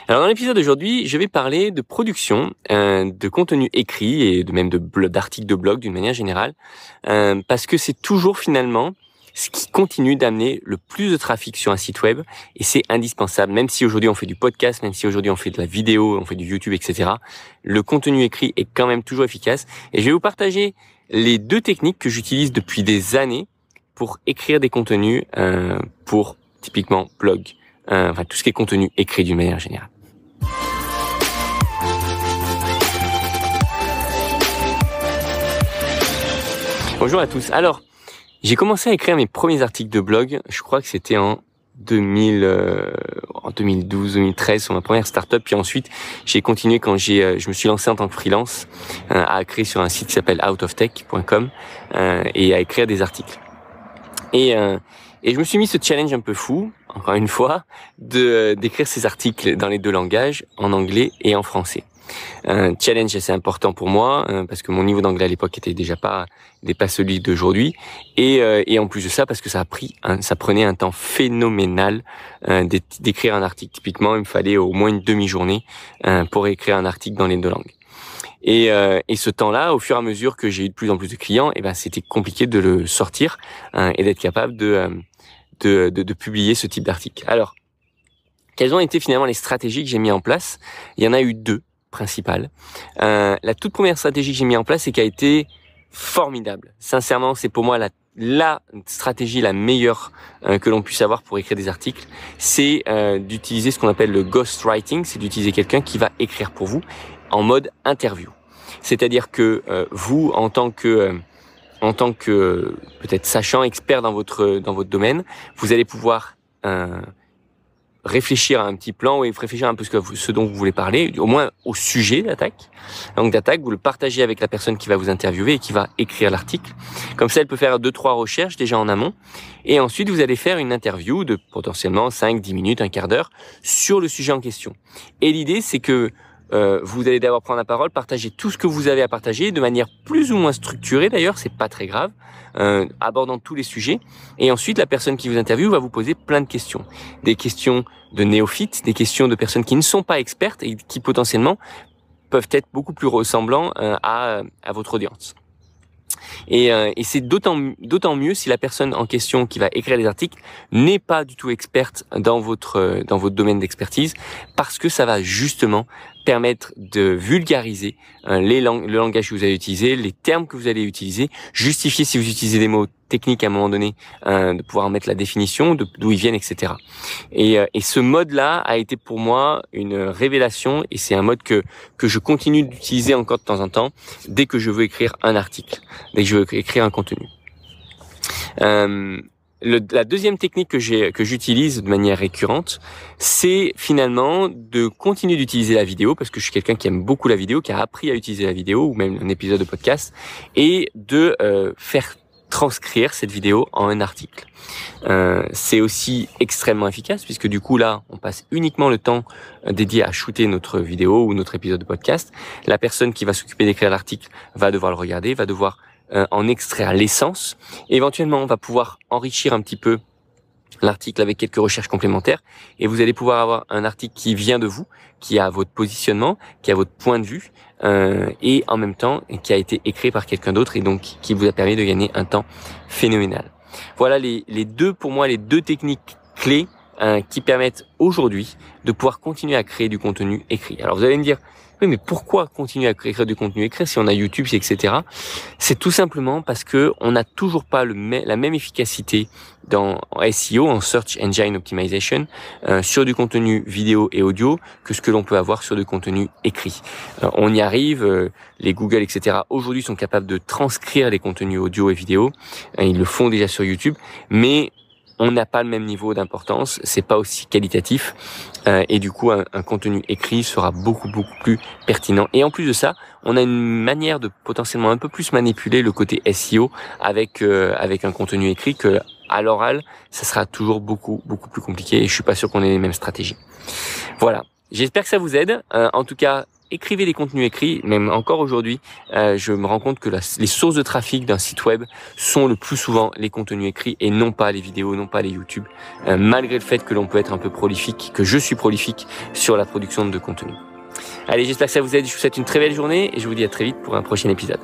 Alors dans l'épisode d'aujourd'hui, je vais parler de production, de contenu écrit et d'articles de blog d'une manière générale, parce que c'est toujours finalement ce qui continue d'amener le plus de trafic sur un site web et c'est indispensable. Même si aujourd'hui on fait du podcast, même si aujourd'hui on fait de la vidéo, on fait du YouTube, etc. Le contenu écrit est quand même toujours efficace et je vais vous partager les deux techniques que j'utilise depuis des années pour écrire des contenus pour typiquement blog, tout ce qui est contenu écrit d'une manière générale. Bonjour à tous. Alors, j'ai commencé à écrire mes premiers articles de blog, je crois que c'était en 2012-2013 sur ma première startup, puis ensuite j'ai continué quand je me suis lancé en tant que freelance à créer sur un site qui s'appelle outoftech.com et à écrire des articles. Et je me suis mis ce challenge un peu fou, encore une fois, d'écrire ces articles dans les deux langages, en anglais et en français. Un challenge assez important pour moi parce que mon niveau d'anglais à l'époque était n'est pas celui d'aujourd'hui et en plus de ça parce que ça prenait un temps phénoménal d'écrire un article. Typiquement, il me fallait au moins une demi-journée pour écrire un article dans les deux langues. Et ce temps-là, au fur et à mesure que j'ai eu de plus en plus de clients, c'était compliqué de le sortir et d'être capable de publier ce type d'article. Alors, quelles ont été finalement les stratégies que j'ai mis en place? Il y en a eu deux principales. La toute première stratégie que j'ai mis en place et qui a été formidable. Sincèrement, c'est pour moi la stratégie la meilleure que l'on puisse avoir pour écrire des articles, c'est d'utiliser ce qu'on appelle le ghostwriting, c'est d'utiliser quelqu'un qui va écrire pour vous en mode interview. C'est-à-dire que vous, en tant que peut-être sachant, expert dans votre domaine, vous allez pouvoir réfléchir à un petit plan et réfléchir un peu ce dont vous voulez parler, au moins au sujet d'attaque. Donc d'attaque, vous le partagez avec la personne qui va vous interviewer et qui va écrire l'article. Comme ça, elle peut faire 2-3 recherches déjà en amont. Et ensuite, vous allez faire une interview de potentiellement 5-10 minutes, un quart d'heure sur le sujet en question. Et l'idée, c'est que vous allez d'abord prendre la parole, partager tout ce que vous avez à partager de manière plus ou moins structurée d'ailleurs, c'est pas très grave, abordant tous les sujets. Et ensuite, la personne qui vous interviewe va vous poser plein de questions. Des questions de néophytes, des questions de personnes qui ne sont pas expertes et qui potentiellement peuvent être beaucoup plus ressemblants à votre audience. Et c'est d'autant mieux si la personne en question qui va écrire les articles n'est pas du tout experte dans votre domaine d'expertise, parce que ça va justement permettre de vulgariser le langage que vous allez utiliser, les termes que vous allez utiliser, justifier si vous utilisez des mots techniques à un moment donné, de pouvoir mettre la définition d'où ils viennent, etc. Et ce mode-là a été pour moi une révélation et c'est un mode que je continue d'utiliser encore de temps en temps dès que je veux écrire un article, dès que je veux écrire un contenu. La deuxième technique que j'utilise de manière récurrente, c'est finalement de continuer d'utiliser la vidéo, parce que je suis quelqu'un qui aime beaucoup la vidéo, qui a appris à utiliser la vidéo, ou même un épisode de podcast, et de faire transcrire cette vidéo en un article. C'est aussi extrêmement efficace, puisque du coup là, on passe uniquement le temps dédié à shooter notre vidéo ou notre épisode de podcast. La personne qui va s'occuper d'écrire l'article va devoir le regarder, va devoir en extraire l'essence. Éventuellement, on va pouvoir enrichir un petit peu l'article avec quelques recherches complémentaires et vous allez pouvoir avoir un article qui vient de vous, qui a votre positionnement, qui a votre point de vue et en même temps qui a été écrit par quelqu'un d'autre et donc qui vous a permis de gagner un temps phénoménal. Voilà les deux techniques clés qui permettent aujourd'hui de pouvoir continuer à créer du contenu écrit. Alors vous allez me dire, oui, mais pourquoi continuer à écrire du contenu écrit si on a YouTube, etc. C'est tout simplement parce que on n'a toujours pas la même efficacité en SEO, en Search Engine Optimization, sur du contenu vidéo et audio que ce que l'on peut avoir sur du contenu écrit. On y arrive, les Google, etc. aujourd'hui sont capables de transcrire les contenus audio et vidéo. Ils le font déjà sur YouTube, mais on n'a pas le même niveau d'importance, c'est pas aussi qualitatif et du coup un contenu écrit sera beaucoup plus pertinent. Et en plus de ça, on a une manière de potentiellement un peu plus manipuler le côté SEO avec un contenu écrit que à l'oral, ça sera toujours beaucoup plus compliqué et je suis pas sûr qu'on ait les mêmes stratégies. Voilà. J'espère que ça vous aide. En tout cas, écrivez des contenus écrits. Même encore aujourd'hui, je me rends compte que les sources de trafic d'un site web sont le plus souvent les contenus écrits et non pas les vidéos, non pas les YouTube, malgré le fait que l'on peut être un peu prolifique, que je suis prolifique sur la production de contenu. Allez, j'espère que ça vous aide. Je vous souhaite une très belle journée et je vous dis à très vite pour un prochain épisode.